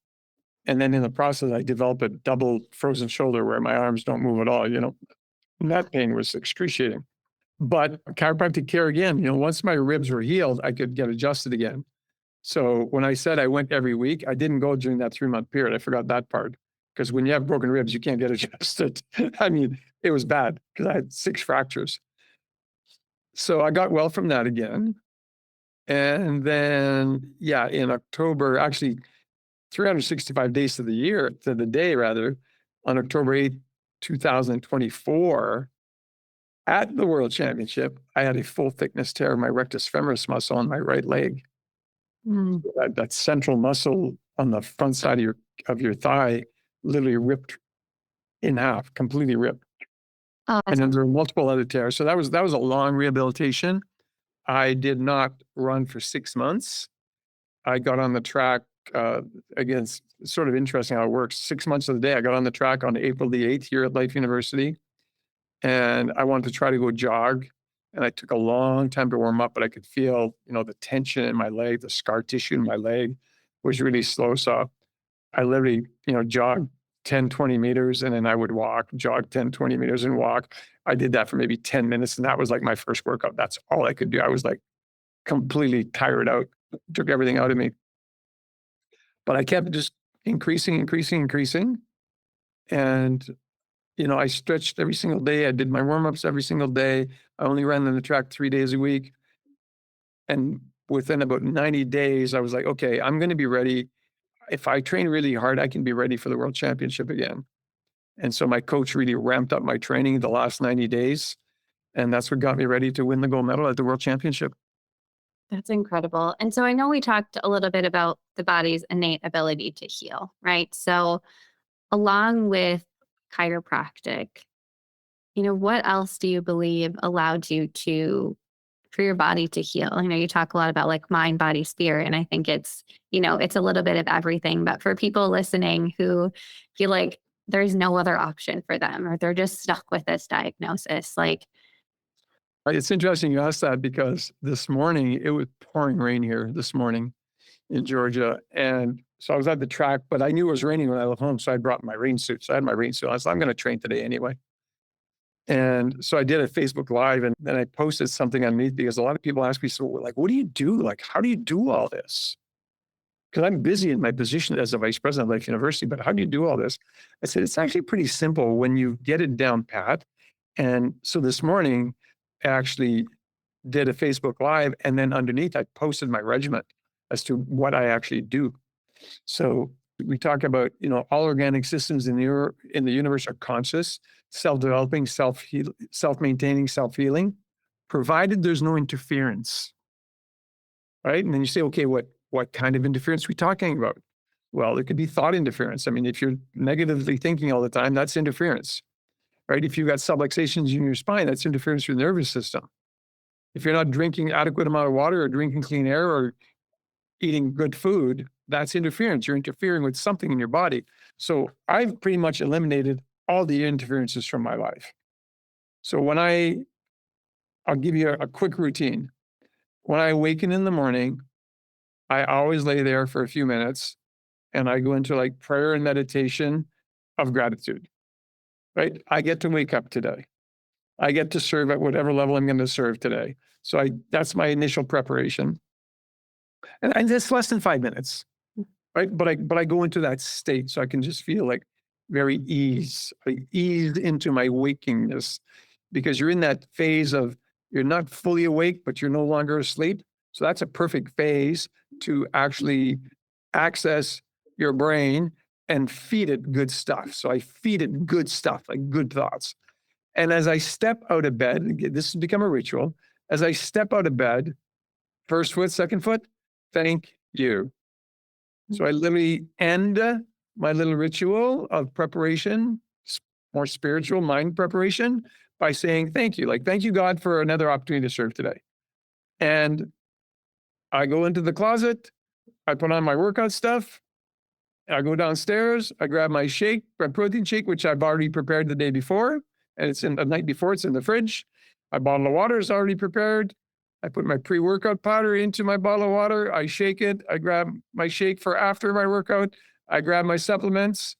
And then in the process, I developed a double frozen shoulder where my arms don't move at all, And that pain was excruciating. But chiropractic care again, once my ribs were healed, I could get adjusted again. So when I said I went every week, I didn't go during that 3-month period. I forgot that part. Because when you have broken ribs, you can't get adjusted. I mean, it was bad because I had 6 fractures. So I got well from that again. And then, yeah, in October, actually 365 days to the day rather, on October 8th, 2024, at the World Championship, I had a full thickness tear of my rectus femoris muscle on my right leg. Mm. That central muscle on the front side of your thigh literally ripped in half, completely ripped. Oh, And then there were multiple other tears. So that was a long rehabilitation. I did not run for 6 months. I got on the track, again, it's sort of interesting how it works. 6 months of the day, I got on the track on April the 8th here at Life University, and I wanted to try to go jog. And I took a long time to warm up, but I could feel, the tension in my leg, the scar tissue in my leg was really slow. So I literally, jogged 10, 20 meters, and then I would walk, jog 10, 20 meters and walk. I did that for maybe 10 minutes, and that was like my first workout. That's all I could do. I was like completely tired out, took everything out of me. But I kept just increasing. And, I stretched every single day. I did my warm-ups every single day. I only ran on the track 3 days a week. And within about 90 days, I was like, okay, I'm going to be ready. If I train really hard, I can be ready for the World Championship again. And so my coach really ramped up my training the last 90 days. And that's what got me ready to win the gold medal at the World Championship. That's incredible. And so I know we talked a little bit about the body's innate ability to heal, right? So along with chiropractic, what else do you believe allowed you for your body to heal? You talk a lot about like mind, body, spirit, and I think it's a little bit of everything. But for people listening who feel like there's no other option for them, or they're just stuck with this diagnosis, like, It's interesting you asked that because this morning it was pouring rain here this morning in Georgia. And so I was at the track, but I knew it was raining when I left home. So I brought my rain suit. So I had my rain suit. I was like, I'm going to train today anyway. And so I did a Facebook Live, and then I posted something underneath because a lot of people ask me, so like, what do you do? Like, how do you do all this? Because I'm busy in my position as a vice president of Life University, but how do you do all this? I said, it's actually pretty simple when you get it down pat. And so this morning, I actually did a Facebook Live, and then underneath, I posted my regimen as to what I actually do. So we talk about, all organic systems in the universe are conscious, self-developing, self-maintaining, self-healing, provided there's no interference, right? And then you say, okay, what kind of interference are we talking about? Well, it could be thought interference. I mean, if you're negatively thinking all the time, that's interference, right? If you've got subluxations in your spine, that's interference with the nervous system. If you're not drinking adequate amount of water or drinking clean air or eating good food, that's interference. You're interfering with something in your body. So I've pretty much eliminated all the interferences from my life. So I'll give you a quick routine. When I awaken in the morning, I always lay there for a few minutes and I go into like prayer and meditation of gratitude, right? I get to wake up today. I get to serve at whatever level I'm going to serve today. So that's my initial preparation. And it's less than 5 minutes, right? But I go into that state so I can just feel like very eased into my wakingness, because you're in that phase of you're not fully awake, but you're no longer asleep. So that's a perfect phase to actually access your brain and feed it good stuff. So I feed it good stuff, like good thoughts. And as I step out of bed, this has become a ritual. As I step out of bed, first foot, second foot, thank you. So I literally end my little ritual of preparation, more spiritual mind preparation, by saying thank you. Like, thank you, God, for another opportunity to serve today. And I go into the closet, I put on my workout stuff, I go downstairs, I grab my shake, my protein shake, which I've already prepared the day before, and it's in the night before, it's in the fridge. My bottle of water is already prepared. I put my pre-workout powder into my bottle of water. I shake it. I grab my shake for after my workout. I grab my supplements,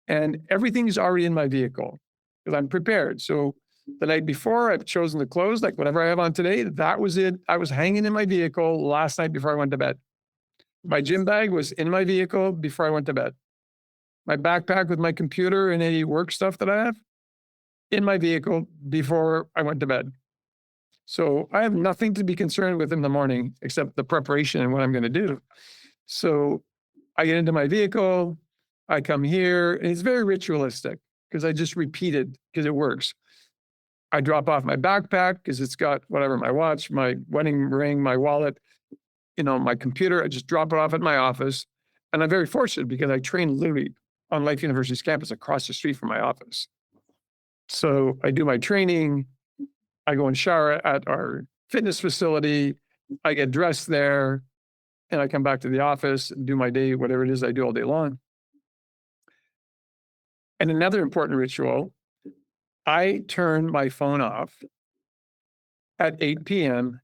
and everything's already in my vehicle because I'm prepared. So the night before, I've chosen the clothes, like whatever I have on today, that was it. I was hanging in my vehicle last night before I went to bed. My gym bag was in my vehicle before I went to bed. My backpack with my computer and any work stuff that I have in my vehicle before I went to bed. So I have nothing to be concerned with in the morning except the preparation and what I'm going to do. So I get into my vehicle, I come here, and it's very ritualistic because I just repeat it because it works. I drop off my backpack because it's got whatever, my watch, my wedding ring, my wallet, my computer. I just drop it off at my office. And I'm very fortunate because I train literally on Life University's campus across the street from my office. So I do my training. I go and shower at our fitness facility. I get dressed there and I come back to the office and do my day, whatever it is I do all day long. And another important ritual, I turn my phone off at 8 p.m.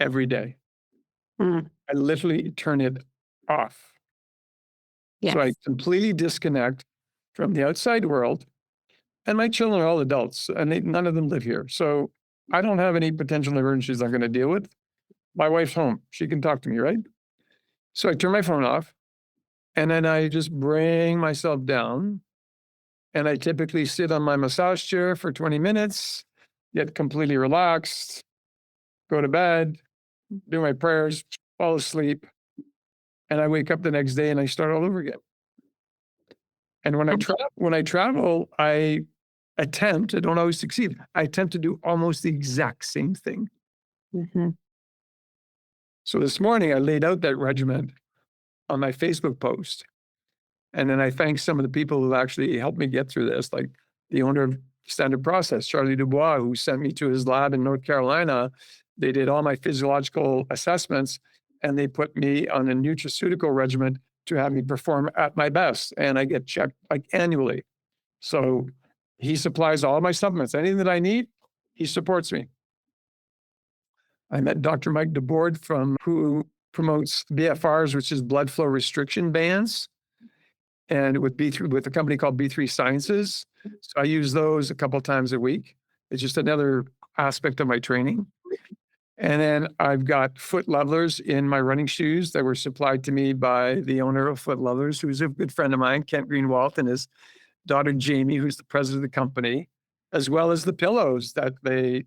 every day. I literally turn it off. Yes. So I completely disconnect from the outside world. And my children are all adults and none of them live here. So I don't have any potential emergencies I'm going to deal with. My wife's home. She can talk to me, right? So I turn my phone off and then I just bring myself down. And I typically sit on my massage chair for 20 minutes, get completely relaxed, go to bed, do my prayers, fall asleep. And I wake up the next day and I start all over again. And when I travel, I don't always succeed. I attempt to do almost the exact same thing. Mm-hmm. So this morning I laid out that regimen on my Facebook post. And then I thanked some of the people who actually helped me get through this, like the owner of Standard Process, Charlie Dubois, who sent me to his lab in North Carolina. They did all my physiological assessments and they put me on a nutraceutical regimen to have me perform at my best. And I get checked like annually. So he supplies all my supplements. Anything that I need, he supports me. I met Dr. Mike DeBord who promotes BFRs, which is blood flow restriction bands. and with B3, with a company called B3 Sciences. So I use those a couple times a week. It's just another aspect of my training. And then I've got foot levelers in my running shoes that were supplied to me by the owner of Foot Levelers, who's a good friend of mine, Kent Greenwalt, and his daughter, Jamie, who's the president of the company, as well as the pillows that they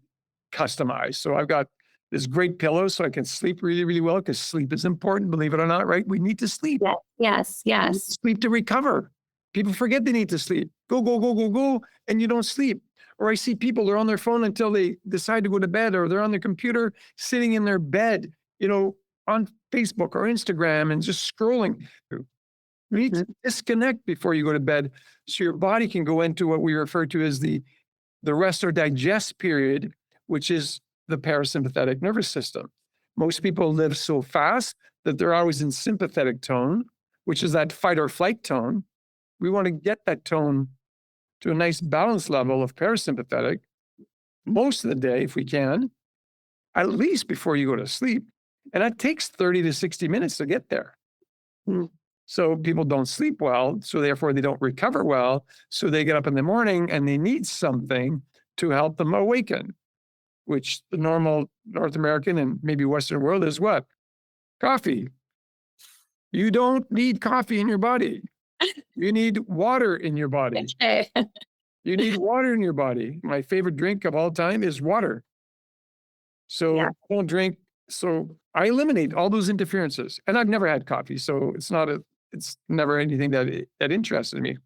customize. So I've got this great pillow so I can sleep really, really well, because sleep is important, believe it or not, right? We need to sleep. Yes, We need yes. to sleep to recover. People forget they need to sleep. Go, go, go, go, go, and you don't sleep. Or I see people, they're on their phone until they decide to go to bed, or they're on their computer sitting in their bed, on Facebook or Instagram and just scrolling. You need to disconnect before you go to bed so your body can go into what we refer to as the rest or digest period, which is the parasympathetic nervous system. Most people live so fast that they're always in sympathetic tone, which is that fight or flight tone. We want to get that tone to a nice balance level of parasympathetic most of the day, if we can, at least before you go to sleep. And that takes 30 to 60 minutes to get there. So people don't sleep well, so therefore they don't recover well. So they get up in the morning and they need something to help them awaken, which the normal North American and maybe Western world is what? Coffee. You don't need coffee in your body. You need water in your body. You need water in your body. My favorite drink of all time is water. So I don't drink. So I eliminate all those interferences. And I've never had coffee, so it's never anything that interested me.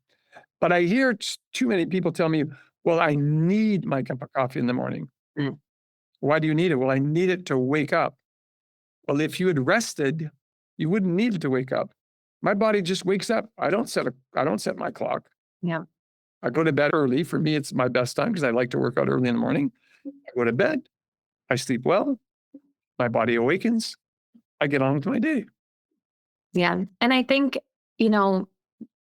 But I hear too many people tell me, well, I need my cup of coffee in the morning. Why do you need it? Well, I need it to wake up. Well, if you had rested, you wouldn't need it to wake up. My body just wakes up. I don't set my clock. Yeah. I go to bed early. For me, it's my best time because I like to work out early in the morning. I go to bed. I sleep well. My body awakens. I get on with my day. Yeah. And I think,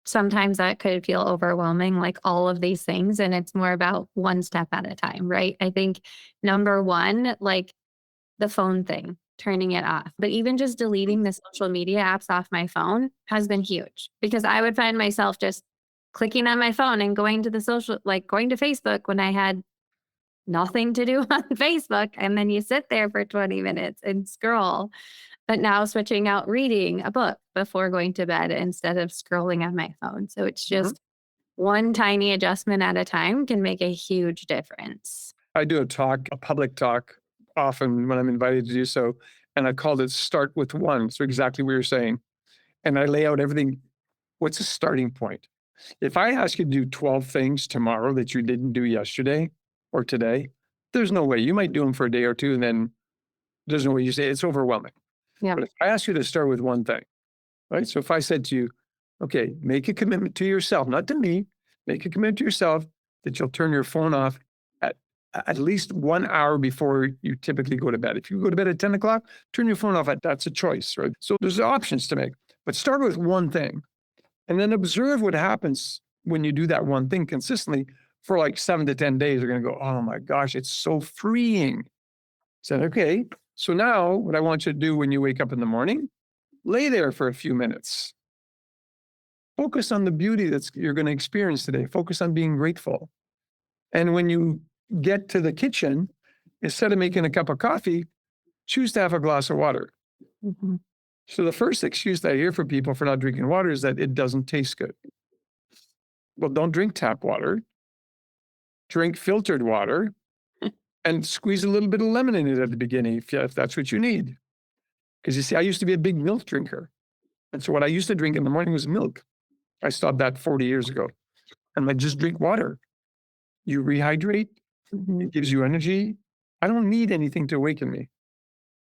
sometimes that could feel overwhelming, like all of these things. And it's more about one step at a time, right? I think number one, like the phone thing, turning it off. But even just deleting the social media apps off my phone has been huge, because I would find myself just clicking on my phone and going to going to Facebook when I had nothing to do on Facebook. And then you sit there for 20 minutes and scroll. But now switching out reading a book before going to bed instead of scrolling on my phone. So it's just one tiny adjustment at a time can make a huge difference. I do a public talk, often when I'm invited to do so, and I called it Start with One. So exactly what you're saying. And I lay out everything. What's a starting point? If I ask you to do 12 things tomorrow that you didn't do yesterday or today, there's no way. You might do them for a day or two, and then there's no way. You say it's overwhelming. Yeah. But if I ask you to start with one thing, right? So if I said to you, okay, make a commitment to yourself, not to me, make a commitment to yourself that you'll turn your phone off at least 1 hour before you typically go to bed. If you go to bed at 10 o'clock, turn your phone off. That's a choice, right? So there's options to make, but start with one thing and then observe what happens when you do that one thing consistently for like 7 to 10 days. You're going to go, oh my gosh, it's so freeing. Said, okay, so now what I want you to do when you wake up in the morning, lay there for a few minutes. Focus on the beauty you're going to experience today. Focus on being grateful. And when you get to the kitchen, instead of making a cup of coffee, choose to have a glass of water. So the first excuse that I hear from people for not drinking water is that it doesn't taste good. Well, don't drink tap water. Drink filtered water. And squeeze a little bit of lemon in it at the beginning if that's what you need. Because you see, I used to be a big milk drinker. And so what I used to drink in the morning was milk. I stopped that 40 years ago. And I just drink water. You rehydrate. It gives you energy. I don't need anything to awaken me.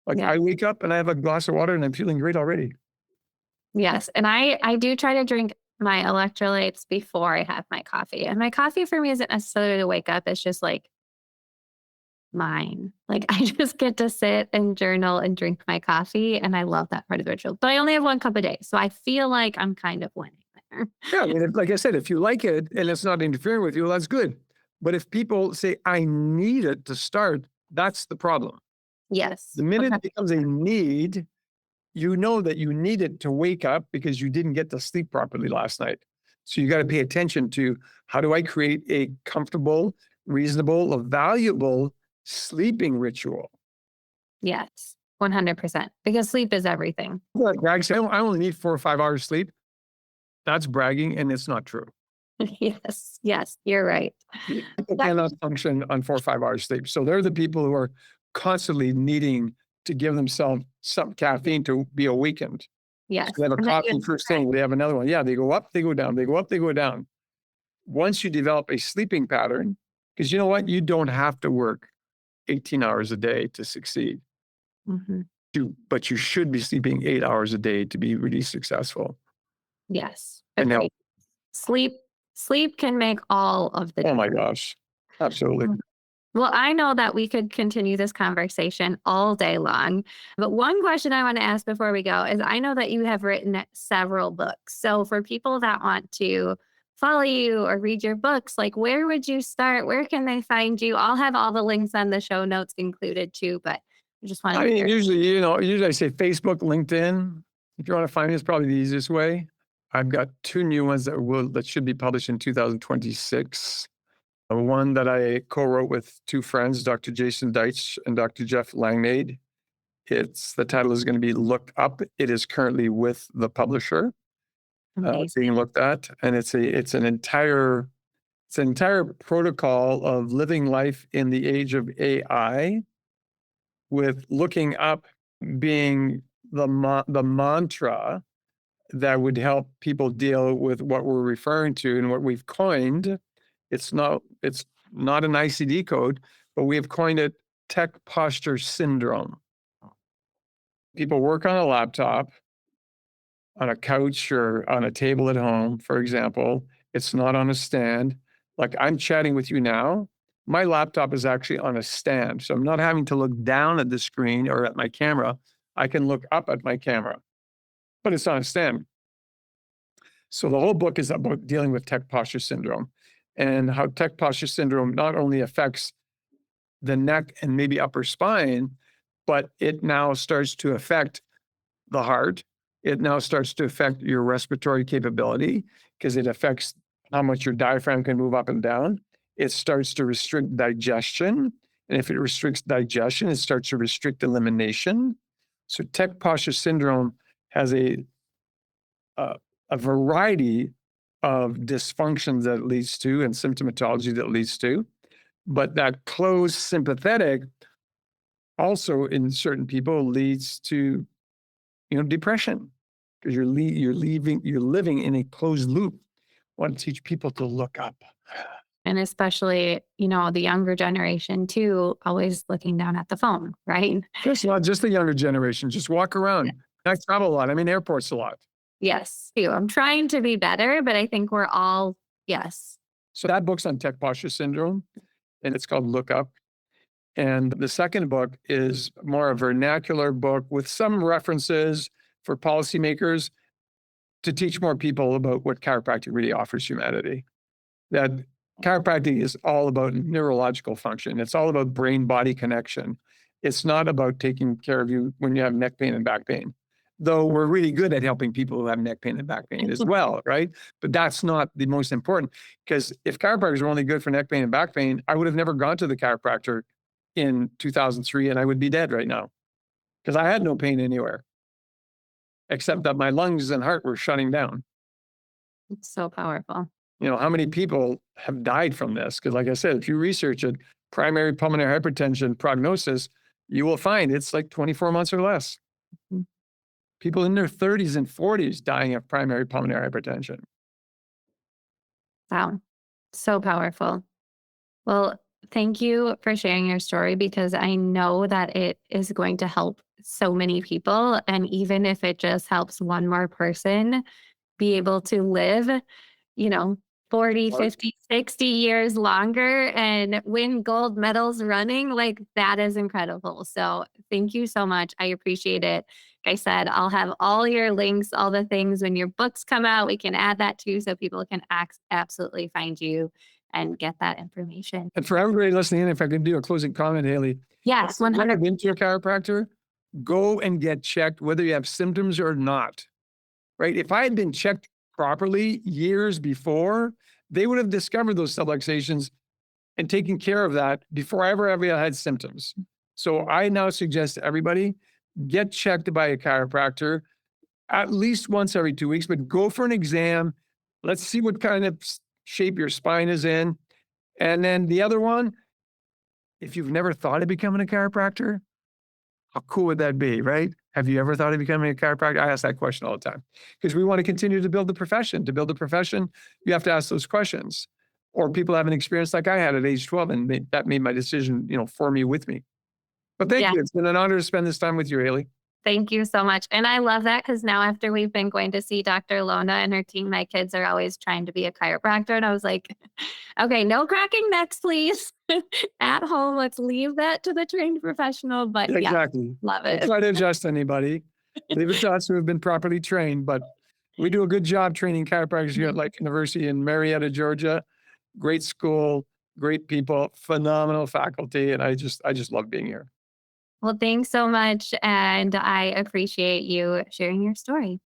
I wake up and I have a glass of water and I'm feeling great already. Yes. And I do try to drink my electrolytes before I have my coffee. And my coffee for me isn't necessarily to wake up. It's just like mine. Like I just get to sit and journal and drink my coffee. And I love that part of the ritual. But I only have 1 cup a day. So I feel like I'm kind of winning there. Yeah, I mean, like I said, if you like it and it's not interfering with you, that's good. But if people say, I need it to start, that's the problem. Yes. The minute it becomes a need, you know that you need it to wake up because you didn't get to sleep properly last night. So you got to pay attention to, how do I create a comfortable, reasonable, valuable sleeping ritual? Yes, 100%. Because sleep is everything. Like Greg said, I only need 4 or 5 hours sleep. That's bragging, and it's not true. Yes, you're right. People cannot function on 4 or 5 hours sleep. So they're the people who are constantly needing to give themselves some caffeine to be awakened. Yes. So they have a coffee first thing, they have another one. Yeah, they go up, they go down, they go up, they go down. Once you develop a sleeping pattern, because you know what? You don't have to work 18 hours a day to succeed. Mhm. But you should be sleeping 8 hours a day to be really successful. Yes. And now, Agreed. Sleep can make all of the oh my gosh, absolutely. difference. Well, I know that we could continue this conversation all day long, but one question I want to ask before we go is, I know that you have written several books. So for people that want to follow you or read your books, like, where would you start? Where can they find you? I'll have all the links on the show notes included too, but I just want I to mean, hear. usually I say Facebook, LinkedIn. If you want to find me, it's probably the easiest way. I've got 2 new ones that should be published in 2026. One that I co-wrote with 2 friends, Dr. Jason Deitch and Dr. Jeff Langmaid. The title is going to be Look Up. It is currently with the publisher, Amazing. being looked at, and it's an entire protocol of living life in the age of AI, with looking up being the mantra that would help people deal with what we're referring to and what we've coined. It's not an ICD code, but we have coined it tech posture syndrome. People work on a laptop, on a couch, or on a table at home, for example. It's not on a stand. Like, I'm chatting with you now. My laptop is actually on a stand. So I'm not having to look down at the screen or at my camera. I can look up at my camera, but it's on a stand. So the whole book is about dealing with tech posture syndrome, and how tech posture syndrome not only affects the neck and maybe upper spine, but it now starts to affect the heart. It now starts to affect your respiratory capability, because it affects how much your diaphragm can move up and down. It starts to restrict digestion. And if it restricts digestion, it starts to restrict elimination. So tech posture syndrome has a variety of dysfunctions that it leads to, and symptomatology that it leads to. But that closed sympathetic also, in certain people, leads to depression, because you're living in a closed loop. I want to teach people to look up. And especially, the younger generation too, always looking down at the phone, right? It's not just the younger generation. Just walk around. I travel a lot. I'm in airports a lot. Yes, too. I'm trying to be better, but I think we're all, yes. So that book's on tech posture syndrome, and it's called Look Up. And the second book is more a vernacular book with some references for policymakers, to teach more people about what chiropractic really offers humanity. That chiropractic is all about neurological function. It's all about brain-body connection. It's not about taking care of you when you have neck pain and back pain, though we're really good at helping people who have neck pain and back pain as well, right? But that's not the most important, because if chiropractors were only good for neck pain and back pain, I would have never gone to the chiropractor in 2003, and I would be dead right now, because I had no pain anywhere, except that my lungs and heart were shutting down. It's so powerful. How many people have died from this? Because like I said, if you research it, primary pulmonary hypertension prognosis, you will find it's like 24 months or less. Mhm. People in their 30s and 40s dying of primary pulmonary hypertension. Wow. So powerful. Well, thank you for sharing your story, because I know that it is going to help so many people. And even if it just helps one more person be able to live, you know, 40, Right. 50, 60 years longer and win gold medals running, like, that is incredible. So thank you so much. I appreciate it. Like I said, I'll have all your links, all the things when your books come out, we can add that too, so people can absolutely find you and get that information. And for everybody listening in, if I can do a closing comment, Hailey, Yes, I've 100. been to a chiropractor. go and get checked, whether you have symptoms or not, right? If I had been checked properly years before, they would have discovered those subluxations and taken care of that before I ever had symptoms. So I now suggest to everybody, get checked by a chiropractor at least once every 2 weeks, but go for an exam. Let's see what kind of shape your spine is in. And then the other one, if you've never thought of becoming a chiropractor, how cool would that be, right? Have you ever thought of becoming a chiropractor? I ask that question all the time because we want to continue to build the profession. To build a profession, you have to ask those questions. Or people have an experience like I had at age 12, and that made my decision, for me, with me. But thank Yeah. you. It's been an honor to spend this time with you, Hailey. Thank you so much. And I love that because now after we've been going to see Dr. Lona and her team, my kids are always trying to be a chiropractor. And I was like, okay, no cracking necks, please. At home, let's leave that to the trained professional. But yeah, Exactly. love Don't it. try to adjust anybody. Leave it to us who have been properly trained. But we do a good job training chiropractors here at Lake University in Marietta, Georgia. Great school, great people, phenomenal faculty. And I just love being here. Well, thanks so much. And I appreciate you sharing your story.